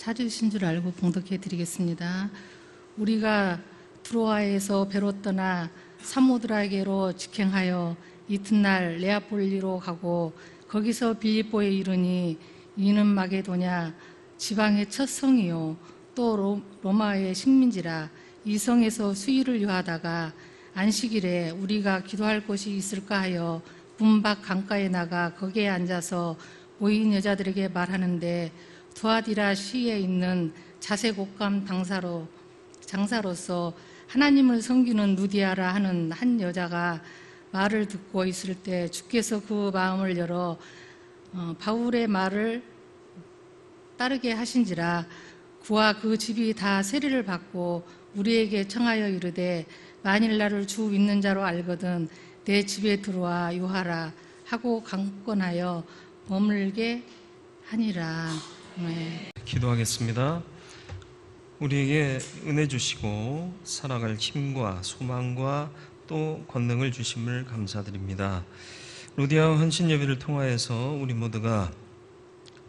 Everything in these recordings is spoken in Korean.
찾으신 줄 알고 봉독해 드리겠습니다. 우리가 트로아에서 배로 떠나 사모드라게로 직행하여 이튿날 네아폴리로 가고 거기서 빌립보에 이르니 이는 마게도냐 지방의 첫 성이요 또 로마의 식민지라. 이 성에서 수일을 유하다가 안식일에 우리가 기도할 곳이 있을까 하여 문밖 강가에 나가 거기에 앉아서 모인 여자들에게 말하는데 두아디라 시에 있는 자색옥감 장사로서 하나님을 섬기는 루디아라 하는 한 여자가 말을 듣고 있을 때 주께서 그 마음을 열어 바울의 말을 따르게 하신지라. 그와 그 집이 다 세례를 받고 우리에게 청하여 이르되 만일 나를 주 믿는 자로 알거든 내 집에 들어와 유하라 하고 강권하여 머물게 하니라. 네. 기도하겠습니다. 우리에게 은혜 주시고 살아갈 힘과 소망과 또 권능을 주심을 감사드립니다. 루디아 헌신 예배를 통하여서 우리 모두가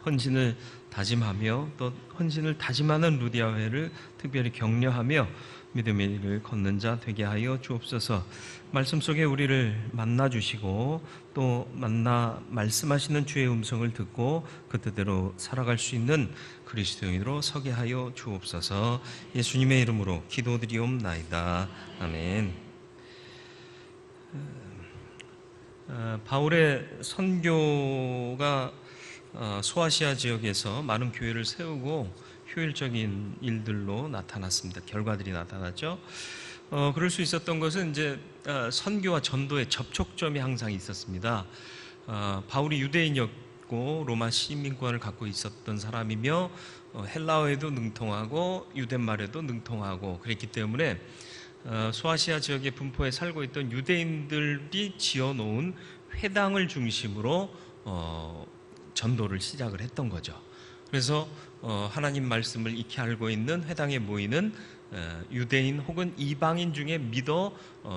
헌신을 다짐하며 또 헌신을 다짐하는 루디아회를 특별히 격려하며 믿음의 일을 걷는 자 되게 하여 주옵소서. 말씀 속에 우리를 만나 주시고 또 만나 말씀하시는 주의 음성을 듣고 그 뜻대로 살아갈 수 있는 그리스도인으로 서게 하여 주옵소서. 예수님의 이름으로 기도드리옵나이다. 아멘. 바울의 선교가 소아시아 지역에서 많은 교회를 세우고 효율적인 일들로 나타났습니다. 결과들이 나타났죠. 그럴 수 있었던 것은 이제 선교와 전도의 접촉점이 항상 있었습니다. 바울이 유대인이었고 로마 시민권을 갖고 있었던 사람이며 헬라어에도 능통하고 유대말에도 능통하고 그랬기 때문에 소아시아 지역의 분포에 살고 있던 유대인들이 지어놓은 회당을 중심으로 전도를 시작을 했던 거죠. 그래서 하나님 말씀을 익히 알고 있는 회당에 모이는 유대인 혹은 이방인 중에 믿어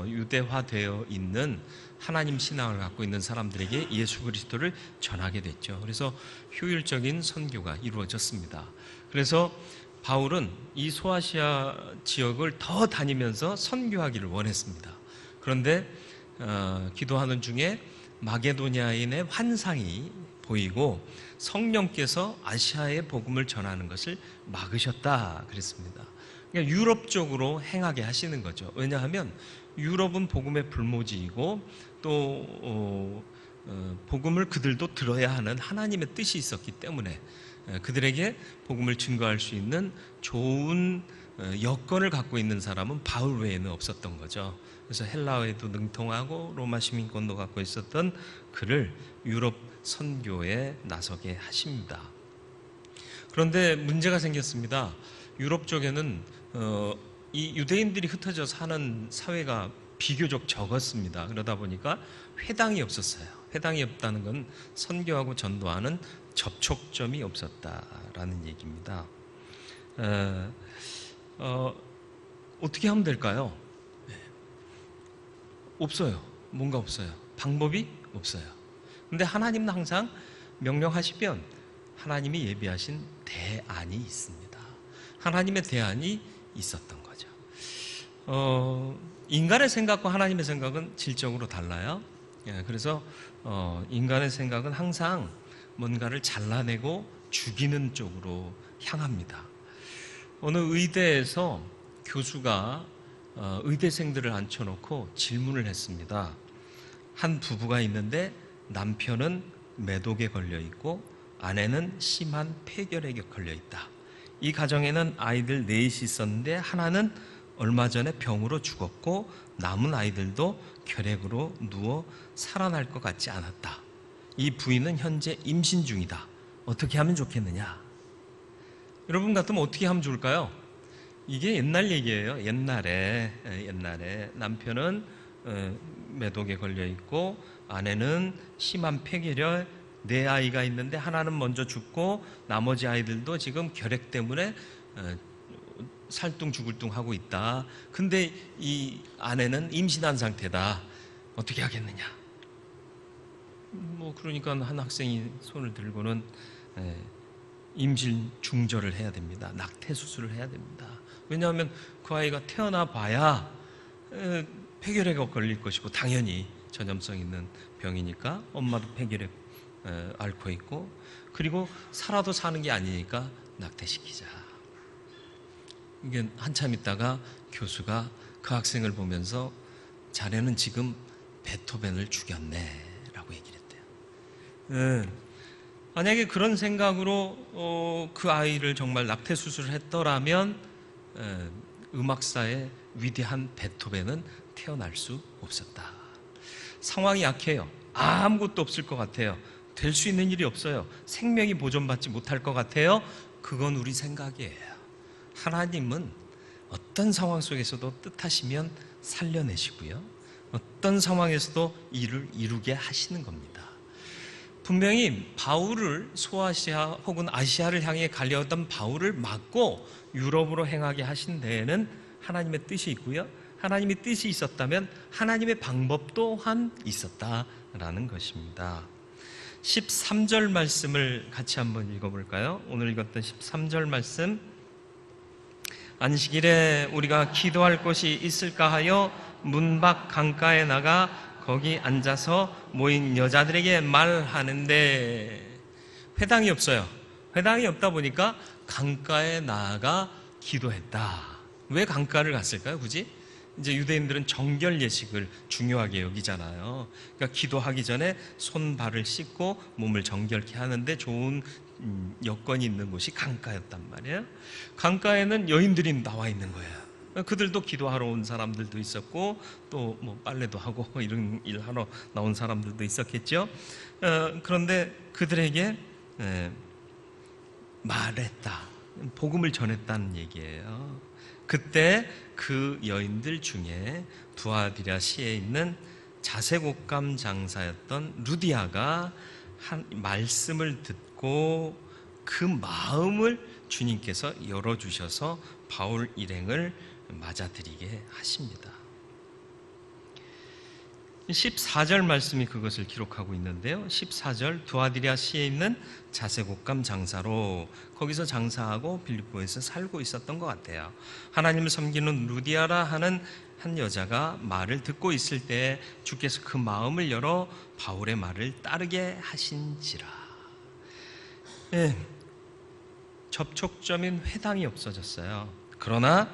유대화되어 있는 하나님 신앙을 갖고 있는 사람들에게 예수 그리스도를 전하게 됐죠. 그래서 효율적인 선교가 이루어졌습니다. 그래서 바울은 이 소아시아 지역을 더 다니면서 선교하기를 원했습니다. 그런데 기도하는 중에 마게도냐인의 환상이 보이고 성령께서 아시아에 복음을 전하는 것을 막으셨다 그랬습니다. 그러니까 유럽 쪽으로 행하게 하시는 거죠. 왜냐하면 유럽은 복음의 불모지이고 또 복음을 그들도 들어야 하는 하나님의 뜻이 있었기 때문에 그들에게 복음을 증거할 수 있는 좋은 여건을 갖고 있는 사람은 바울 외에는 없었던 거죠. 그래서 헬라어에도 능통하고 로마 시민권도 갖고 있었던 그를 유럽 선교에 나서게 하십니다. 그런데 문제가 생겼습니다. 유럽 쪽에는 이 유대인들이 흩어져 사는 사회가 비교적 적었습니다. 그러다 보니까 회당이 없었어요. 회당이 없다는 건 선교하고 전도하는 접촉점이 없었다라는 얘기입니다. 어떻게 하면 될까요? 없어요. 뭔가 없어요. 방법이 없어요. 근데 하나님은 항상 명령하시면 하나님이 예비하신 대안이 있습니다. 하나님의 대안이 있었던 거죠. 인간의 생각과 하나님의 생각은 질적으로 달라요. 그래서 인간의 생각은 항상 뭔가를 잘라내고 죽이는 쪽으로 향합니다. 어느 의대에서 교수가 의대생들을 앉혀놓고 질문을 했습니다. 한 부부가 있는데 남편은 매독에 걸려있고 아내는 심한 폐결핵에 걸려있다. 이 가정에는 아이들 넷이 있었는데 하나는 얼마 전에 병으로 죽었고 남은 아이들도 결핵으로 누워 살아날 것 같지 않았다. 이 부인은 현재 임신 중이다. 어떻게 하면 좋겠느냐? 여러분 같으면 어떻게 하면 좋을까요? 이게 옛날 얘기예요. 옛날에 남편은 매독에 걸려있고 아내는 심한 폐결혈, 네 아이가 있는데 하나는 먼저 죽고 나머지 아이들도 지금 결핵 때문에 살뚱죽을뚱 하고 있다. 근데 이 아내는 임신한 상태다. 어떻게 하겠느냐? 그러니까 한 학생이 손을 들고는 임신 중절을 해야 됩니다. 낙태 수술을 해야 됩니다. 왜냐하면 그 아이가 태어나 봐야 폐결핵에 걸릴 것이고, 당연히 전염성 있는 병이니까 엄마도 폐결핵 앓고 있고, 그리고 살아도 사는 게 아니니까 낙태시키자. 이게 한참 있다가 교수가 그 학생을 보면서 자네는 지금 베토벤을 죽였네 라고 얘기를 했대요. 만약에 그런 생각으로 그 아이를 정말 낙태 수술을 했더라면 음악사의 위대한 베토벤은 태어날 수 없었다. 상황이 약해요. 아무것도 없을 것 같아요. 될 수 있는 일이 없어요. 생명이 보존받지 못할 것 같아요. 그건 우리 생각이에요. 하나님은 어떤 상황 속에서도 뜻하시면 살려내시고요, 어떤 상황에서도 일을 이루게 하시는 겁니다. 분명히 바울을 소아시아 혹은 아시아를 향해 갈려왔던 바울을 막고 유럽으로 행하게 하신 데에는 하나님의 뜻이 있고요, 하나님의 뜻이 있었다면 하나님의 방법 또한 있었다라는 것입니다. 13절 말씀을 같이 한번 읽어볼까요? 오늘 읽었던 13절 말씀. 안식일에 우리가 기도할 곳이 있을까 하여 문 밖 강가에 나가 거기 앉아서 모인 여자들에게 말하는데, 회당이 없어요. 회당이 없다 보니까 강가에 나아가 기도했다. 왜 강가를 갔을까요, 굳이? 이제 유대인들은 정결 예식을 중요하게 여기잖아요. 그러니까 기도하기 전에 손 발을 씻고 몸을 정결케 하는데 좋은 여건이 있는 곳이 강가였단 말이에요. 강가에는 여인들이 나와 있는 거예요. 그들도 기도하러 온 사람들도 있었고, 또 뭐 빨래도 하고 이런 일 하러 나온 사람들도 있었겠죠. 그런데 그들에게 말했다, 복음을 전했다는 얘기예요. 그때 그 여인들 중에 두아디라시에 있는 자색옷감 장사였던 루디아가 한 말씀을 듣고 그 마음을 주님께서 열어주셔서 바울 일행을 맞아들이게 하십니다. 14절 말씀이 그것을 기록하고 있는데요, 14절, 두아디라시에 있는 자색옷감 장사로, 거기서 장사하고 빌립보에서 살고 있었던 것 같아요. 하나님을 섬기는 루디아라 하는 한 여자가 말을 듣고 있을 때 주께서 그 마음을 열어 바울의 말을 따르게 하신지라. 접촉점인 회당이 없어졌어요. 그러나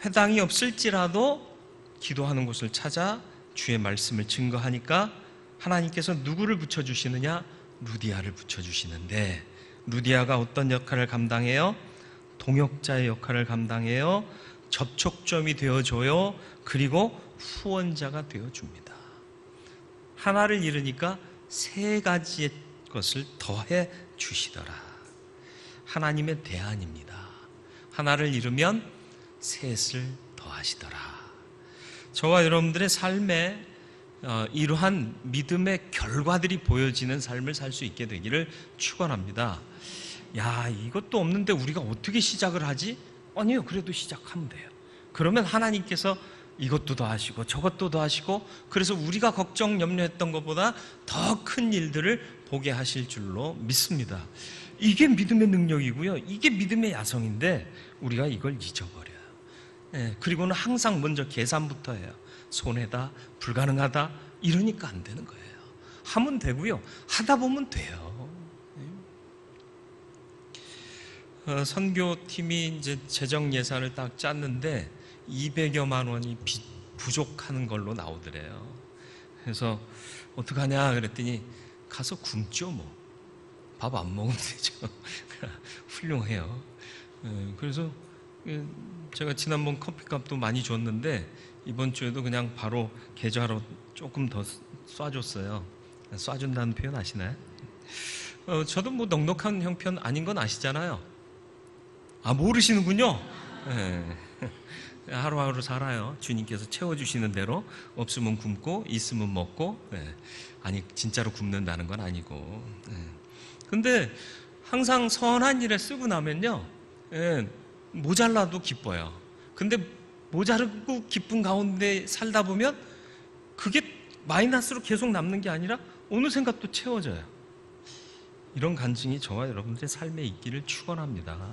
회당이 없을지라도 기도하는 곳을 찾아 주의 말씀을 증거하니까 하나님께서 누구를 붙여주시느냐? 루디아를 붙여주시는데, 루디아가 어떤 역할을 감당해요? 동역자의 역할을 감당해요. 접촉점이 되어줘요. 그리고 후원자가 되어줍니다. 하나를 잃으니까 세 가지의 것을 더해 주시더라. 하나님의 대안입니다. 하나를 잃으면 셋을 더하시더라. 저와 여러분들의 삶에 이러한 믿음의 결과들이 보여지는 삶을 살 수 있게 되기를 축원합니다. 야, 이것도 없는데 우리가 어떻게 시작을 하지? 아니요, 그래도 시작하면 돼요. 그러면 하나님께서 이것도 더 하시고 저것도 더 하시고, 그래서 우리가 걱정 염려했던 것보다 더 큰 일들을 보게 하실 줄로 믿습니다. 이게 믿음의 능력이고요, 이게 믿음의 야성인데 우리가 이걸 잊어버려요. 그리고는 항상 먼저 계산부터 해요. 손해다, 불가능하다, 이러니까 안 되는 거예요. 하면 되고요, 하다 보면 돼요. 선교팀이 이제 재정 예산을 딱 짰는데 200여만 원이 부족하는 걸로 나오더래요. 그래서 어떡하냐 그랬더니 가서 굶죠 뭐. 밥 안 먹으면 되죠. 훌륭해요. 그래서 제가 지난번 커피값도 많이 줬는데 이번 주에도 그냥 바로 계좌로 조금 더 쏴줬어요. 쏴준다는 표현 아시나요? 저도 뭐 넉넉한 형편 아닌 건 아시잖아요. 아, 모르시는군요. 네. 하루하루 살아요. 주님께서 채워주시는 대로. 없으면 굶고 있으면 먹고. 네. 아니, 진짜로 굶는다는 건 아니고. 네. 근데 항상 선한 일에 쓰고 나면요, 모자라도 기뻐요. 근데 모자르고 기쁜 가운데 살다 보면 그게 마이너스로 계속 남는 게 아니라 어느샌가 또 채워져요. 이런 간증이 저와 여러분들의 삶에 있기를 축원합니다.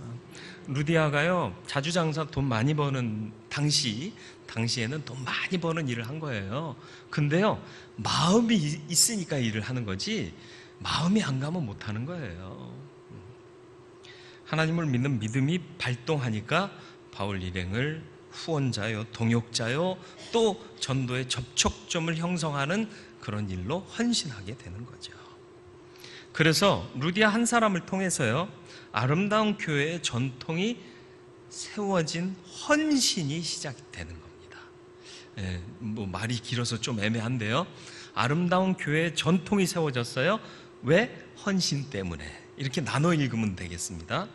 루디아가요, 자주장사 돈 많이 버는 당시에는 돈 많이 버는 일을 한 거예요. 근데요, 마음이 있으니까 일을 하는 거지 마음이 안 가면 못 하는 거예요. 하나님을 믿는 믿음이 발동하니까 바울 일행을 후원자요, 동역자요, 또 전도의 접촉점을 형성하는 그런 일로 헌신하게 되는 거죠. 그래서 루디아 한 사람을 통해서요, 아름다운 교회의 전통이 세워진 헌신이 시작되는 겁니다. 말이 길어서 좀 애매한데요, 아름다운 교회의 전통이 세워졌어요. 왜? 헌신 때문에. 이렇게 나눠 읽으면 되겠습니다.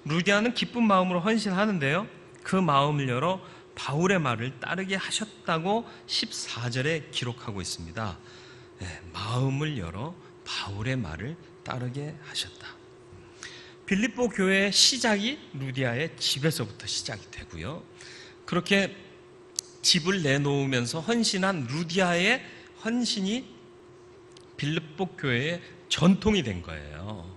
루디아는 기쁜 마음으로 헌신하는데요, 그 마음을 열어 바울의 말을 따르게 하셨다고 14절에 기록하고 있습니다. 마음을 열어 바울의 말을 따르게 하셨다. 빌립보 교회의 시작이 루디아의 집에서부터 시작이 되고요, 그렇게 집을 내놓으면서 헌신한 루디아의 헌신이 빌립보 교회의 전통이 된 거예요.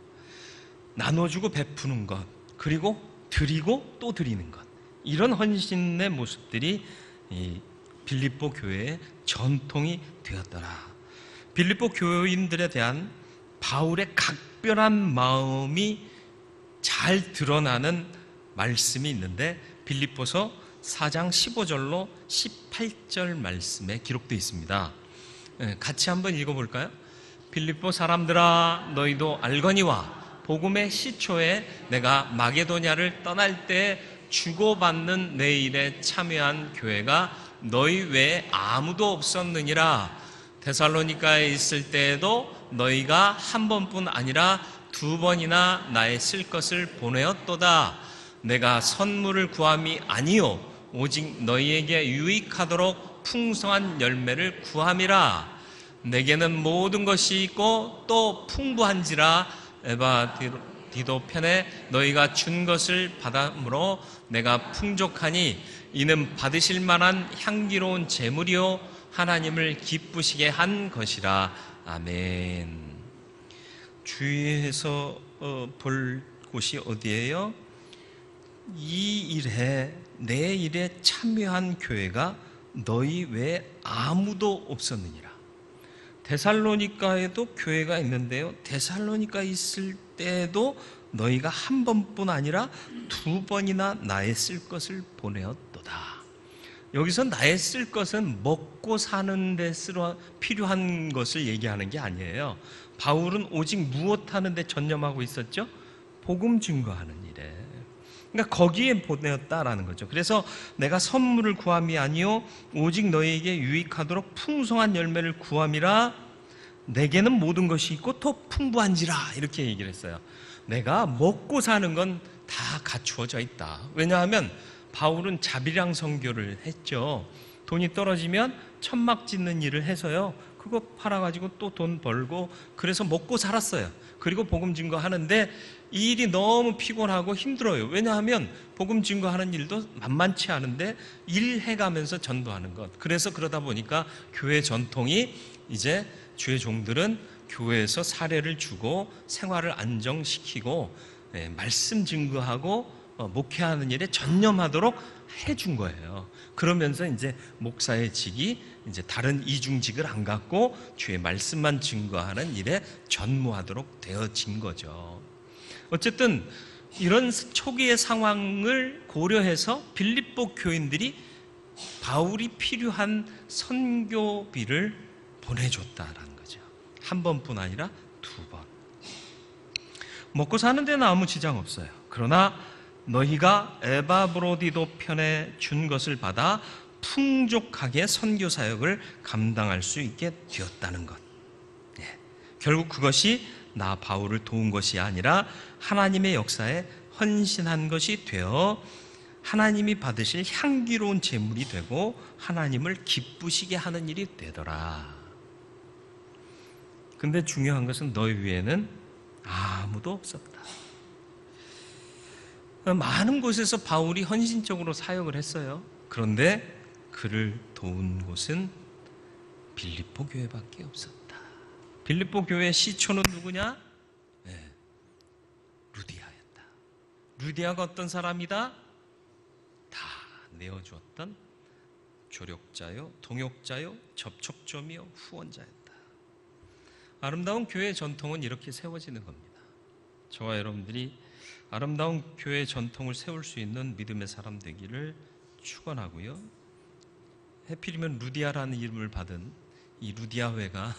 나눠주고 베푸는 것, 그리고 드리고 또 드리는 것, 이런 헌신의 모습들이 이 빌립보 교회의 전통이 되었더라. 빌립보 교인들에 대한 바울의 각별한 마음이 잘 드러나는 말씀이 있는데, 빌립보서 4장 15절로 18절 말씀에 기록되어 있습니다. 같이 한번 읽어볼까요? 빌립보 사람들아, 너희도 알거니와 복음의 시초에 내가 마게도냐를 떠날 때 주고받는 내 일에 참여한 교회가 너희 외에 아무도 없었느니라. 데살로니가에 있을 때에도 너희가 한 번뿐 아니라 두 번이나 나의 쓸 것을 보내었도다. 내가 선물을 구함이 아니요 오직 너희에게 유익하도록 풍성한 열매를 구함이라. 내게는 모든 것이 있고 또 풍부한지라. 에바디도 편에 너희가 준 것을 받음으로 내가 풍족하니 이는 받으실 만한 향기로운 제물이요 하나님을 기쁘시게 한 것이라. 아멘. 주의해서 볼 곳이 어디예요? 이 일에, 내 일에 참여한 교회가 너희 외에 아무도 없었느니라. 데살로니가에도 교회가 있는데요, 데살로니가 있을 때에도 너희가 한 번뿐 아니라 두 번이나 나의 쓸 것을 보내었도다. 여기서 나의 쓸 것은 먹고 사는 데 필요한 것을 얘기하는 게 아니에요. 바울은 오직 무엇 하는 데 전념하고 있었죠? 복음 증거하는 일에. 그러니까 거기에 보내었다라는 거죠. 그래서 내가 선물을 구함이 아니요 오직 너희에게 유익하도록 풍성한 열매를 구함이라. 내게는 모든 것이 있고 또 풍부한지라. 이렇게 얘기를 했어요. 내가 먹고 사는 건 다 갖추어져 있다. 왜냐하면 바울은 자비랑 선교를 했죠. 돈이 떨어지면 천막 짓는 일을 해서요, 그거 팔아가지고 또 돈 벌고 그래서 먹고 살았어요. 그리고 복음 증거하는데 이 일이 너무 피곤하고 힘들어요. 왜냐하면 복음 증거하는 일도 만만치 않은데 일해가면서 전도하는 것. 그래서 그러다 보니까 교회 전통이 이제 주의 종들은 교회에서 사례를 주고 생활을 안정시키고 말씀 증거하고 목회하는 일에 전념하도록 해준 거예요. 그러면서 이제 목사의 직이 이제 다른 이중직을 안 갖고 주의 말씀만 증거하는 일에 전무하도록 되어진 거죠. 어쨌든 이런 초기의 상황을 고려해서 빌립보 교인들이 바울이 필요한 선교비를 보내줬다라는 거죠. 한 번뿐 아니라 두 번. 먹고 사는 데는 아무 지장 없어요. 그러나 너희가 에바브로디도 편에 준 것을 받아 풍족하게 선교 사역을 감당할 수 있게 되었다는 것. 결국 그것이 나 바울을 도운 것이 아니라 하나님의 역사에 헌신한 것이 되어 하나님이 받으실 향기로운 제물이 되고 하나님을 기쁘시게 하는 일이 되더라. 근데 중요한 것은 너희 위에는 아무도 없었다. 많은 곳에서 바울이 헌신적으로 사역을 했어요. 그런데 그를 도운 곳은 빌립보 교회밖에 없었다. 빌립보 교회의 시초는 누구냐? 루디아가 어떤 사람이다? 다 내어주었던 조력자요, 동역자요, 접촉점이요, 후원자였다. 아름다운 교회의 전통은 이렇게 세워지는 겁니다. 저와 여러분들이 아름다운 교회의 전통을 세울 수 있는 믿음의 사람 되기를 축원하고요. 해필이면 루디아라는 이름을 받은 이 루디아회가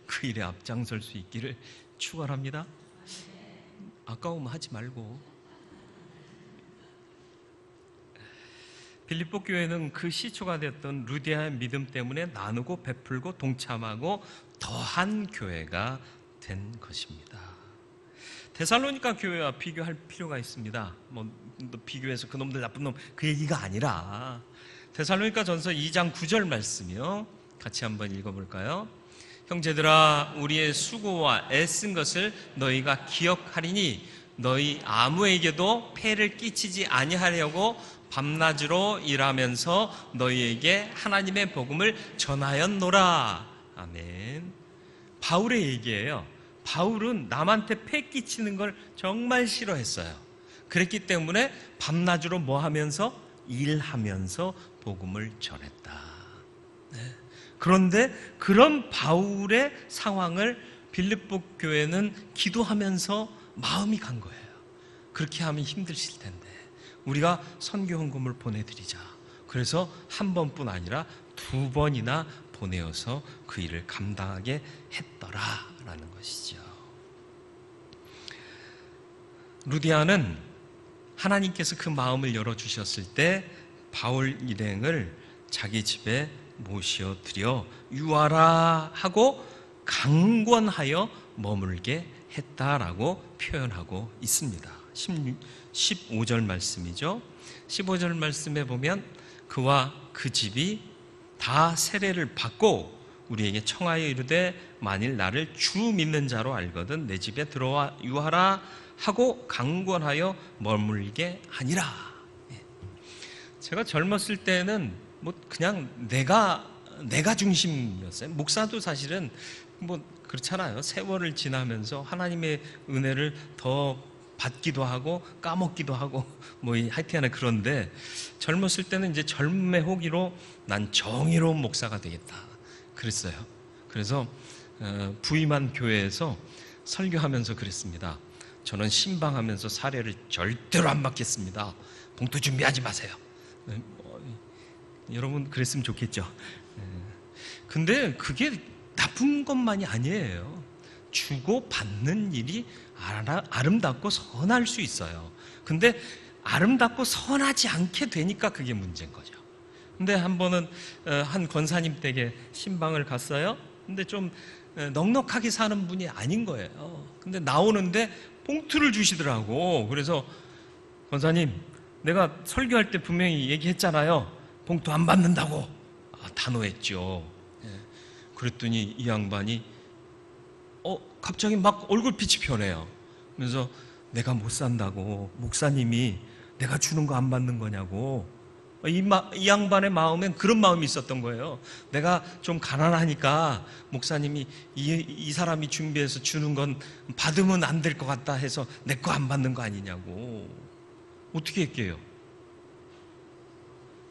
그 일에 앞장설 수 있기를 축원합니다. 아까우면 하지 말고. 빌립보 교회는 그 시초가 됐던 루디아의 믿음 때문에 나누고 베풀고 동참하고 더한 교회가 된 것입니다. 데살로니가 교회와 비교할 필요가 있습니다. 비교해서 그놈들 나쁜 놈 그 얘기가 아니라 데살로니가 전서 2장 9절 말씀이요. 같이 한번 읽어볼까요? 형제들아, 우리의 수고와 애쓴 것을 너희가 기억하리니 너희 아무에게도 폐를 끼치지 아니하려고 밤낮으로 일하면서 너희에게 하나님의 복음을 전하였노라. 아멘. 바울의 얘기예요. 바울은 남한테 폐 끼치는 걸 정말 싫어했어요. 그랬기 때문에 밤낮으로 뭐 하면서? 일하면서 복음을 전했다. 네. 그런데 그런 바울의 상황을 빌립보 교회는 기도하면서 마음이 간 거예요. 그렇게 하면 힘드실 텐데 우리가 선교 헌금을 보내드리자. 그래서 한 번뿐 아니라 2번이나 보내어서 그 일을 감당하게 했더라라는 것이죠. 루디아는 하나님께서 그 마음을 열어주셨을 때 바울 일행을 자기 집에 모셔드려 유하라 하고 강권하여 머물게 했다라고 표현하고 있습니다. 15절 말씀이죠. 15절 말씀에 보면 그와 그 집이 다 세례를 받고 우리에게 청하여 이르되 만일 나를 주 믿는 자로 알거든 내 집에 들어와 유하라 하고 강권하여 머물게 하니라. 제가 젊었을 때는 그냥 내가 중심이었어요. 목사도 사실은 그렇잖아요. 세월을 지나면서 하나님의 은혜를 더 받기도 하고 까먹기도 하고 하여튼 그런데 젊었을 때는 이제 젊음의 호기로 난 정의로운 목사가 되겠다 그랬어요. 그래서 부임한 교회에서 설교하면서 그랬습니다. 저는 신방하면서 사례를 절대로 안 받겠습니다. 봉투 준비하지 마세요. 여러분 그랬으면 좋겠죠. 근데 그게 나쁜 것만이 아니에요. 주고 받는 일이 아름답고 선할 수 있어요. 근데 아름답고 선하지 않게 되니까 그게 문제인 거죠. 근데 한 번은 한 권사님 댁에 신방을 갔어요. 근데 좀 넉넉하게 사는 분이 아닌 거예요. 근데 나오는데 봉투를 주시더라고. 그래서 권사님, 내가 설교할 때 분명히 얘기했잖아요. 봉투 안 받는다고. 단호했죠. 그랬더니 이 양반이 갑자기 막 얼굴빛이 변해요. 그래서 내가 못 산다고 목사님이 내가 주는 거 안 받는 거냐고. 이 양반의 마음엔 그런 마음이 있었던 거예요. 내가 좀 가난하니까 목사님이 이 사람이 준비해서 주는 건 받으면 안 될 것 같다 해서 내 거 안 받는 거 아니냐고. 어떻게 했게요?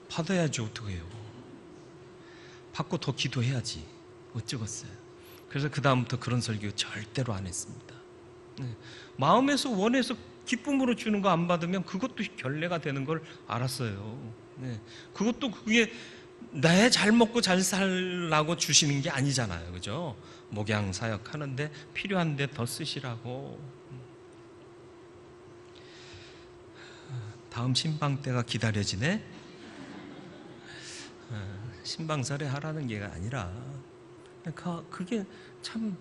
받아야지. 어떻게 해요? 받고 더 기도해야지. 어쩌겠어요. 그래서 그 다음부터 그런 설교 절대로 안 했습니다. 마음에서 원해서 기쁨으로 주는 거 안 받으면 그것도 결례가 되는 걸 알았어요. 그것도 그게 내 잘 먹고 잘 살라고 주시는 게 아니잖아요. 그죠? 목양 사역 하는데 필요한데 더 쓰시라고. 다음 신방 때가 기다려지네. 신방설에 하라는 게 아니라 그게 참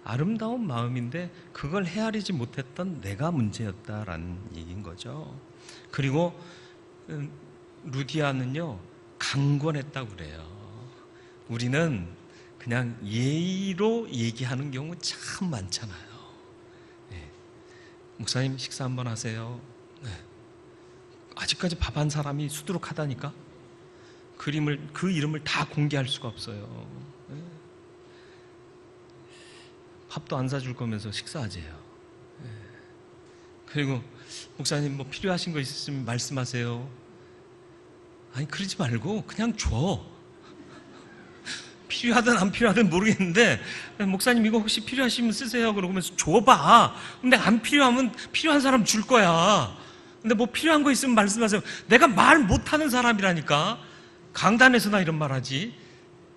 아름다운 마음인데 그걸 헤아리지 못했던 내가 문제였다라는 얘기인 거죠. 그리고 루디아는요 강권했다고 그래요. 우리는 그냥 예의로 얘기하는 경우 참 많잖아요. 목사님 식사 한번 하세요. 아직까지 밥 한 사람이 수두룩하다니까. 그 이름을 다 공개할 수가 없어요. 밥도 안 사줄 거면서 식사하재요. 그리고 목사님 뭐 필요하신 거 있으시면 말씀하세요. 아니 그러지 말고 그냥 줘. 필요하든 안 필요하든 모르겠는데 목사님 이거 혹시 필요하시면 쓰세요 그러면서 줘봐. 근데 안 필요하면 필요한 사람 줄 거야. 근데 뭐 필요한 거 있으면 말씀하세요. 내가 말 못하는 사람이라니까. 강단에서나 이런 말 하지.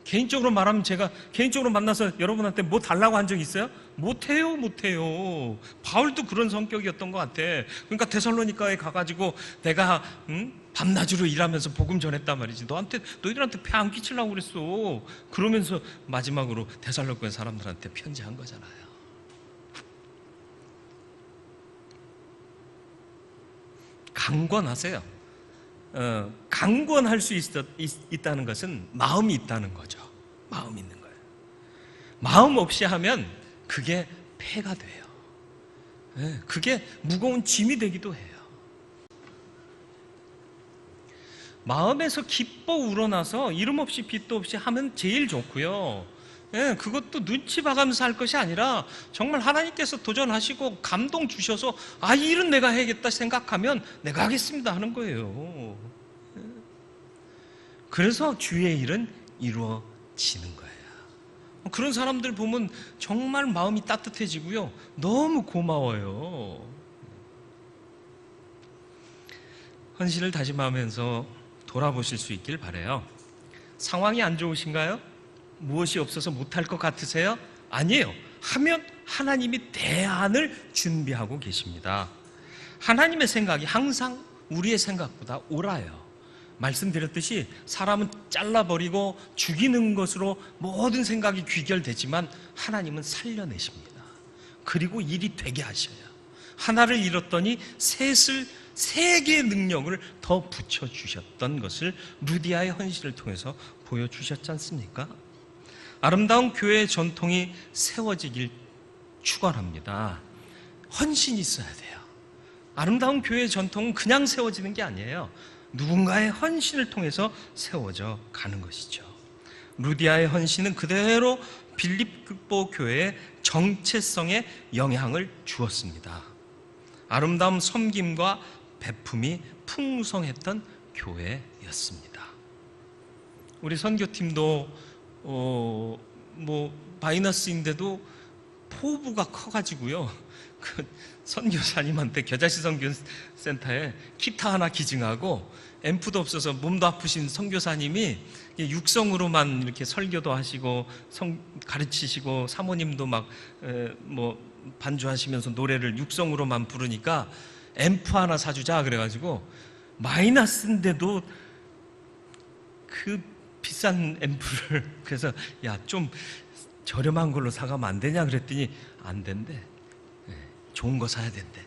개인적으로 말하면 제가 개인적으로 만나서 여러분한테 뭐 달라고 한 적 있어요? 못해요. 바울도 그런 성격이었던 것 같아. 그러니까 데살로니가에 가가지고 내가 밤낮으로 일하면서 복음 전했단 말이지. 너희들한테 배 안 끼치려고 그랬어. 그러면서 마지막으로 데살로니가 사람들한테 편지한 거잖아요. 강권하세요. 강권할 수 있다는 것은 마음이 있다는 거죠. 마음이 있는 거예요. 마음 없이 하면 그게 폐가 돼요. 그게 무거운 짐이 되기도 해요. 마음에서 기뻐 우러나서 이름 없이 빚도 없이 하면 제일 좋고요. 그것도 눈치 봐가면서 할 것이 아니라 정말 하나님께서 도전하시고 감동 주셔서 이 일은 내가 해야겠다 생각하면 내가 하겠습니다 하는 거예요. 그래서 주의 일은 이루어지는 거예요. 그런 사람들 보면 정말 마음이 따뜻해지고요. 너무 고마워요. 헌신을 다짐하면서 돌아보실 수 있길 바라요. 상황이 안 좋으신가요? 무엇이 없어서 못할 것 같으세요? 아니에요. 하면 하나님이 대안을 준비하고 계십니다. 하나님의 생각이 항상 우리의 생각보다 옳아요. 말씀드렸듯이 사람은 잘라버리고 죽이는 것으로 모든 생각이 귀결되지만 하나님은 살려내십니다. 그리고 일이 되게 하셔요. 하나를 잃었더니 셋을 세 개의 능력을 더 붙여주셨던 것을 루디아의 헌신을 통해서 보여주셨지 않습니까? 아름다운 교회의 전통이 세워지길 축원합니다. 헌신이 있어야 돼요. 아름다운 교회의 전통은 그냥 세워지는 게 아니에요. 누군가의 헌신을 통해서 세워져 가는 것이죠. 루디아의 헌신은 그대로 빌립보 교회의 정체성에 영향을 주었습니다. 아름다운 섬김과 베품이 풍성했던 교회였습니다. 우리 선교팀도 마이너스인데도 포부가 커가지고요. 그 선교사님한테 겨자씨 선교센터에 기타 하나 기증하고 앰프도 없어서 몸도 아프신 선교사님이 육성으로만 이렇게 설교도 하시고 가르치시고 사모님도 막 반주하시면서 노래를 육성으로만 부르니까 앰프 하나 사주자 그래가지고 마이너스인데도 그 비싼 앰프를 그래서 좀 저렴한 걸로 사가면 안 되냐 그랬더니 안 된대. 좋은 거 사야 된대.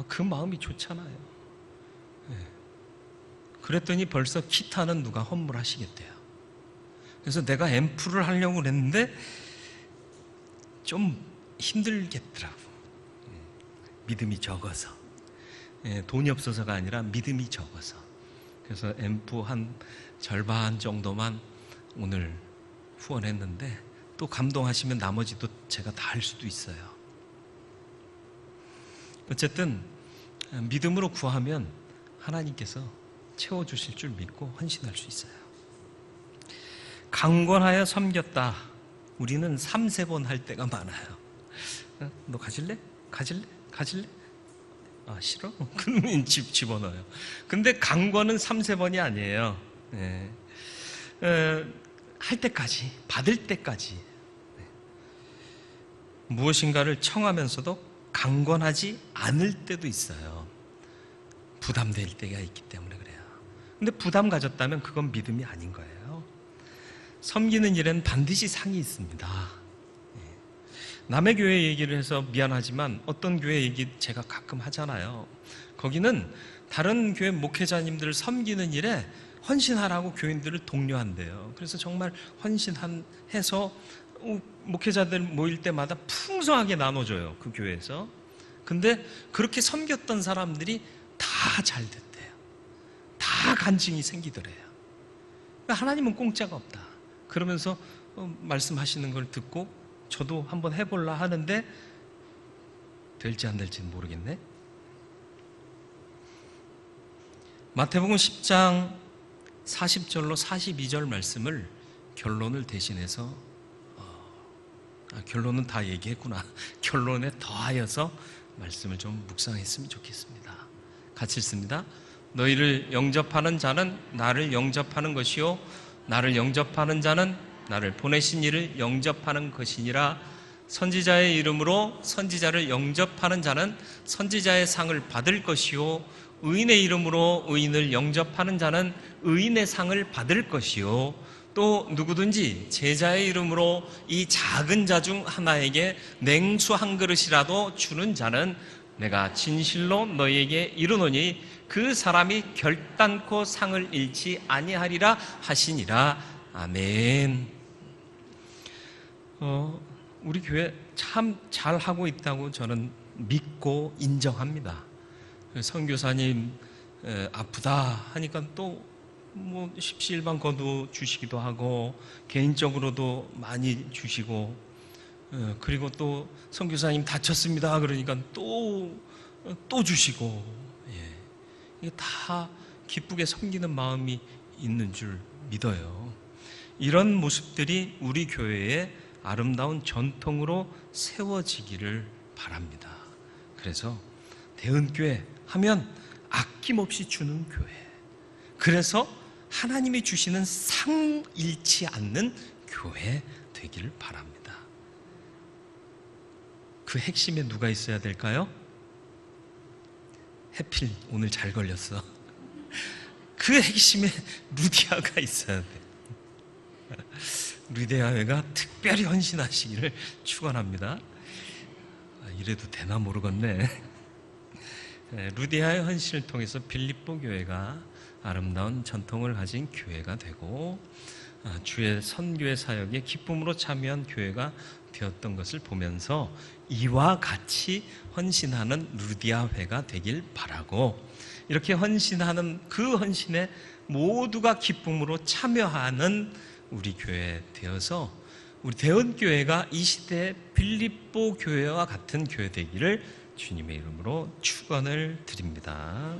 그 마음이 좋잖아요. 그랬더니 벌써 기타는 누가 헌물하시겠대요. 그래서 내가 앰프를 하려고 그랬는데 좀 힘들겠더라고. 믿음이 적어서. 돈이 없어서가 아니라 믿음이 적어서. 그래서 앰프 한 절반 정도만 오늘 후원했는데 또 감동하시면 나머지도 제가 다 할 수도 있어요. 어쨌든 믿음으로 구하면 하나님께서 채워주실 줄 믿고 헌신할 수 있어요. 강권하여 섬겼다. 우리는 3-4번 할 때가 많아요. 너 가질래? 싫어? 그러면 집어넣어요. 근데 강권은 3-4번이 아니에요. 할 때까지, 받을 때까지. 무엇인가를 청하면서도 강권하지 않을 때도 있어요. 부담될 때가 있기 때문에 그래요. 근데 부담 가졌다면 그건 믿음이 아닌 거예요. 섬기는 일엔 반드시 상이 있습니다. 남의 교회 얘기를 해서 미안하지만 어떤 교회 얘기 제가 가끔 하잖아요. 거기는 다른 교회 목회자님들을 섬기는 일에 헌신하라고 교인들을 독려한대요. 그래서 정말 헌신해서 목회자들 모일 때마다 풍성하게 나눠줘요. 그 교회에서. 근데 그렇게 섬겼던 사람들이 다 잘 됐대요. 다 간증이 생기더래요. 하나님은 공짜가 없다. 그러면서 말씀하시는 걸 듣고 저도 한번 해볼라 하는데 될지 안 될지는 모르겠네. 마태복음 10장 40절로 42절 말씀을 결론을 대신해서 결론은 다 얘기했구나. 결론에 더하여서 말씀을 좀 묵상했으면 좋겠습니다. 같이 읽습니다. 너희를 영접하는 자는 나를 영접하는 것이요 나를 영접하는 자는 나를 보내신 이를 영접하는 것이니라. 선지자의 이름으로 선지자를 영접하는 자는 선지자의 상을 받을 것이요 의인의 이름으로 의인을 영접하는 자는 의인의 상을 받을 것이요 또 누구든지 제자의 이름으로 이 작은 자 중 하나에게 냉수 한 그릇이라도 주는 자는 내가 진실로 너희에게 이르노니 그 사람이 결단코 상을 잃지 아니하리라 하시니라. 아멘. 우리 교회 참 잘하고 있다고 저는 믿고 인정합니다. 선교사님 아프다 하니까 또 뭐 십시일반 거두 주시기도 하고 개인적으로도 많이 주시고 그리고 또 선교사님 다쳤습니다 그러니까 또 주시고 이게 다 기쁘게 섬기는 마음이 있는 줄 믿어요. 이런 모습들이 우리 교회의 아름다운 전통으로 세워지기를 바랍니다. 그래서 대은교회 하면 아낌없이 주는 교회, 그래서 하나님이 주시는 상 잃지 않는 교회 되기를 바랍니다. 그 핵심에 누가 있어야 될까요? 해필 오늘 잘 걸렸어. 그 핵심에 루디아가 있어야 돼. 루디아회가 특별히 헌신하시기를 축원합니다. 이래도 되나 모르겠네. 루디아의 헌신을 통해서 빌립보 교회가 아름다운 전통을 가진 교회가 되고 주의 선교의 사역에 기쁨으로 참여한 교회가 되었던 것을 보면서 이와 같이 헌신하는 루디아회가 되길 바라고, 이렇게 헌신하는 그 헌신에 모두가 기쁨으로 참여하는 우리 교회 되어서 우리 대원교회가 이 시대의 빌립보 교회와 같은 교회 되기를 주님의 이름으로 축원을 드립니다.